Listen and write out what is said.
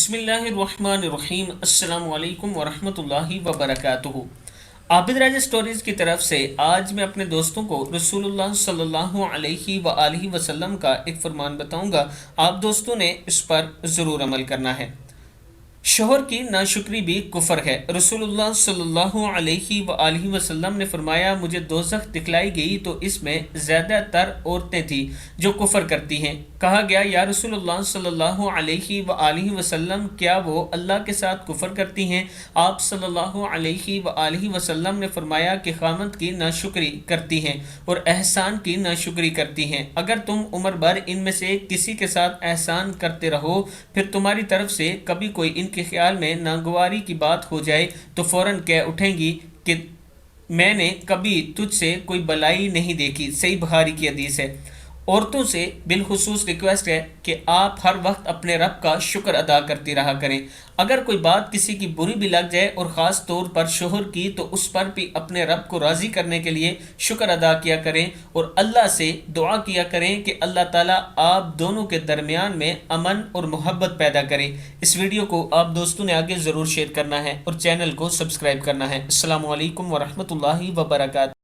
بسم اللہ الرحمن الرحیم۔ السلام علیکم ورحمۃ اللہ وبرکاتہ۔ عابد راجہ سٹوریز کی طرف سے آج میں اپنے دوستوں کو رسول اللہ صلی اللہ علیہ وآلہ وسلم کا ایک فرمان بتاؤں گا، آپ دوستوں نے اس پر ضرور عمل کرنا ہے۔ شوہر کی ناشکری بھی کفر ہے۔ رسول اللہ صلی اللہ علیہ وآلہ وسلم نے فرمایا، مجھے دوزخ دکھلائی گئی تو اس میں زیادہ تر عورتیں تھیں جو کفر کرتی ہیں۔ کہا گیا، یا رسول اللہ صلی اللہ علیہ وآلہ وسلم، کیا وہ اللہ کے ساتھ کفر کرتی ہیں؟ آپ صلی اللہ علیہ وآلہ وسلم نے فرمایا کہ خامند کی ناشکری کرتی ہیں اور احسان کی ناشکری کرتی ہیں۔ اگر تم عمر بھر ان میں سے کسی کے ساتھ احسان کرتے رہو، پھر تمہاری طرف سے کبھی کوئی ان کے خیال میں ناگواری کی بات ہو جائے تو فوراً کہہ اٹھیں گی کہ میں نے کبھی تجھ سے کوئی بلائی نہیں دیکھی۔ صحیح بخاری کی حدیث ہے۔ عورتوں سے بالخصوص ریکویسٹ ہے کہ آپ ہر وقت اپنے رب کا شکر ادا کرتی رہا کریں۔ اگر کوئی بات کسی کی بری بھی لگ جائے اور خاص طور پر شوہر کی، تو اس پر بھی اپنے رب کو راضی کرنے کے لیے شکر ادا کیا کریں اور اللہ سے دعا کیا کریں کہ اللہ تعالیٰ آپ دونوں کے درمیان میں امن اور محبت پیدا کرے۔ اس ویڈیو کو آپ دوستوں نے آگے ضرور شیئر کرنا ہے اور چینل کو سبسکرائب کرنا ہے۔ السلام علیکم ورحمۃ اللہ وبرکاتہ۔